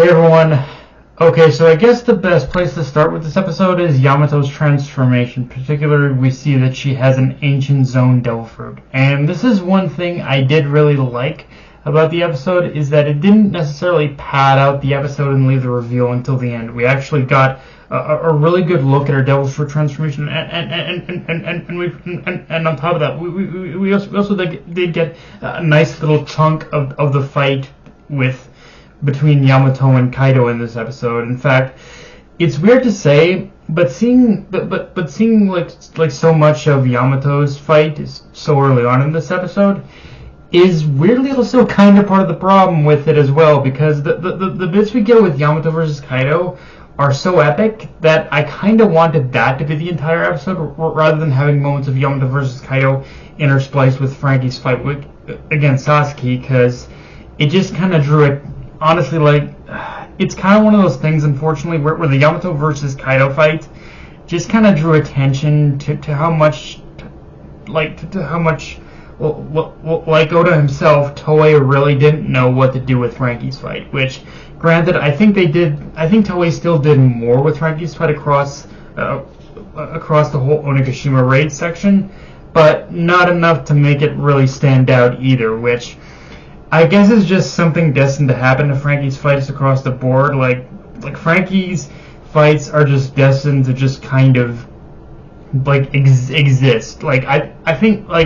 Hey everyone. Okay, so I guess the best place to start with this episode is Yamato's transformation. Particularly, we see that she has an ancient zone devil fruit. And this is one thing I did really like about the episode, is that it didn't necessarily pad out the episode and leave the reveal until the end. We actually got a really good look at her devil fruit transformation, and on top of that, we also did get a nice little chunk of the fight between Yamato and Kaido in this episode. In fact, it's weird to say, but seeing like so much of Yamato's fight is so early on in this episode is weirdly also kind of part of the problem with it as well, because the bits we get with Yamato versus Kaido are so epic that I kind of wanted that to be the entire episode, rather than having moments of Yamato versus Kaido interspliced with Franky's fight against Sasaki, because it just kind of drew it. Honestly, it's kind of one of those things, unfortunately, where the Yamato versus Kaido fight just kind of drew attention to how much, like Oda himself, Toei really didn't know what to do with Franky's fight. Which, granted, I think Toei still did more with Franky's fight across the whole Onigashima raid section, but not enough to make it really stand out either. Which I guess is just something destined to happen to Franky's fights across the board. Like Franky's fights are just destined to just kind of exist. I think I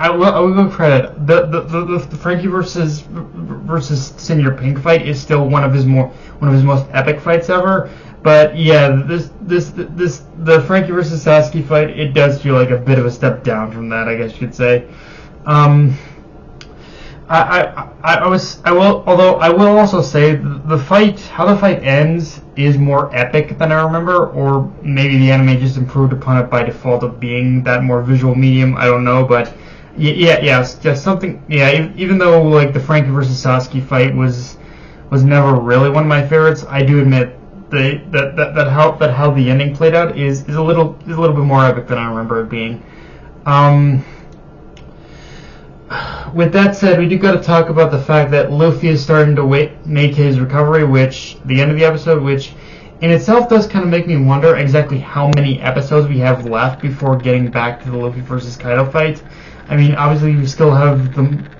will give credit. The Franky versus Senior Pink fight is still one of his most epic fights ever. But yeah, the Franky versus Sasaki fight, it does feel like a bit of a step down from that, I guess you could say. I will also say how the fight ends is more epic than I remember, or maybe the anime just improved upon it by default of being that more visual medium. I don't know, but something. Yeah, even though like the Franky versus Sasaki fight was never really one of my favorites, I do admit that how the ending played out is a little bit more epic than I remember it being. With that said, we do got to talk about the fact that Luffy is starting to make his recovery, the end of the episode, which in itself does kind of make me wonder exactly how many episodes we have left before getting back to the Luffy versus Kaido fight. I mean, obviously we still have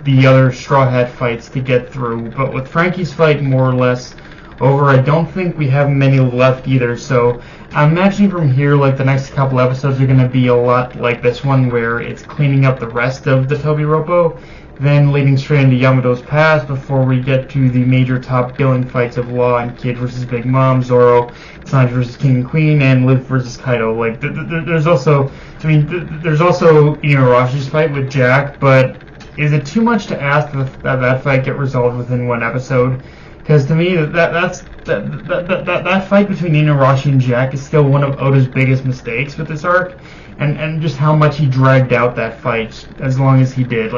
the other Straw Hat fights to get through, but with Franky's fight more or less over, I don't think we have many left either, so I'm imagining from here, the next couple episodes are going to be a lot like this one, where it's cleaning up the rest of the Tobiropo, then leading straight into Yamato's past before we get to the major top billing fights of Law and Kid versus Big Mom, Zoro, Sanji versus King and Queen, and Luffy versus Kaido. There's also Inuyasha's fight with Jack, but is it too much to ask that fight get resolved within one episode? Because to me, that fight between Inuyasha and Jack is still one of Oda's biggest mistakes with this arc, and just how much he dragged out that fight as long as he did.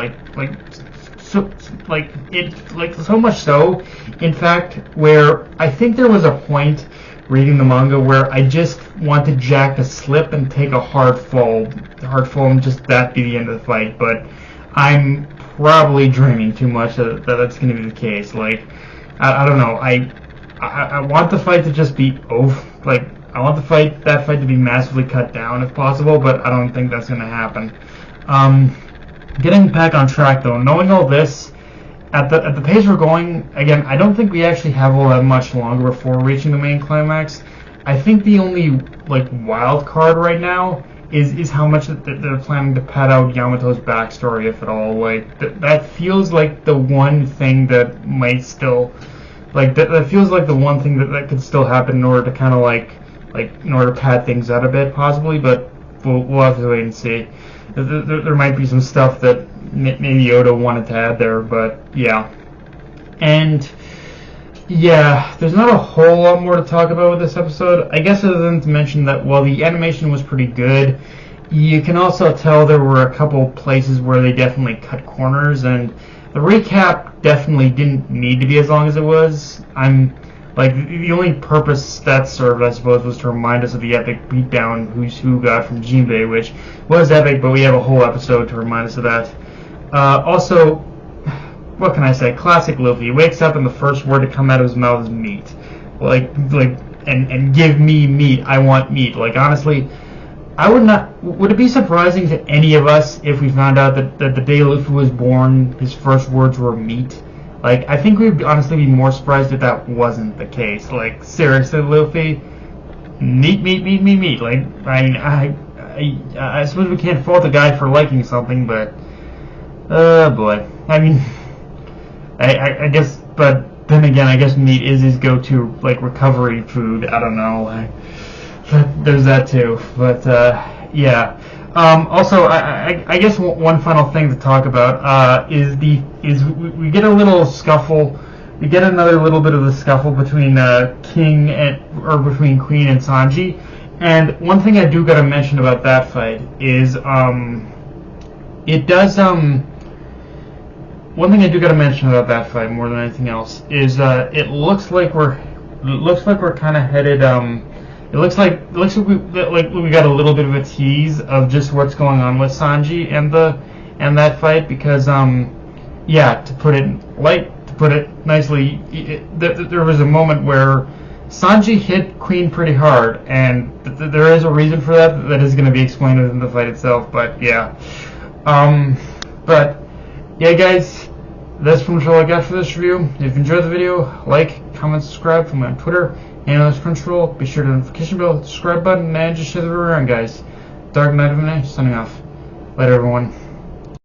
So much so, in fact, where I think there was a point reading the manga where I just wanted Jack to slip and take a hard fall, and just that be the end of the fight. But I'm probably dreaming too much that that's going to be the case. I don't know. I want the fight to just be over. I want that fight to be massively cut down if possible, but I don't think that's going to happen. Getting back on track though, knowing all this, at the pace we're going, again, I don't think we actually have all that much longer before reaching the main climax. I think the only wild card right now is how much they're planning to pad out Yamato's backstory, if at all. That feels like the one thing that might still, that feels like the one thing that could still happen in order to kind of in order to pad things out a bit, possibly. But we'll have to wait and see. There might be some stuff that maybe Oda wanted to add there, but yeah. And yeah, there's not a whole lot more to talk about with this episode. I guess other than to mention that while the animation was pretty good, you can also tell there were a couple places where they definitely cut corners, and the recap definitely didn't need to be as long as it was. The only purpose that served, I suppose, was to remind us of the epic beatdown Who's Who got from Jinbei, which was epic, but we have a whole episode to remind us of that. Also, what can I say? Classic Luffy. He wakes up and the first word to come out of his mouth is meat. And give me meat. I want meat. Like, honestly, I would not. Would it be surprising to any of us if we found out that the day Luffy was born, his first words were meat? Like, I think we'd honestly be more surprised if that wasn't the case. Like, seriously, Luffy, meat. Like, I suppose we can't fault a guy for liking something, but oh boy. I mean, I guess, but then again, I guess meat is his go-to, like, recovery food. I don't know. There's that too. But yeah. Also, I guess one final thing to talk about is we get a little scuffle. We get another little bit of the scuffle between between Queen and Sanji. And one thing I do gotta mention about that fight is it does one thing I do gotta mention about that fight more than anything else is it looks like we're kind of headed It looks like we got a little bit of a tease of just what's going on with Sanji and that fight, because yeah, to put it nicely, there was a moment where Sanji hit Queen pretty hard, and there is a reason for that is going to be explained within the fight itself. But yeah, guys, that's pretty much all I got for this review. If you enjoyed the video, like, comment, subscribe. Follow me on Twitter and on Crunchyroll. Be sure to hit the notification bell, subscribe button, and just share the video around, guys. Dark Knight of the Night, signing off. Later, everyone.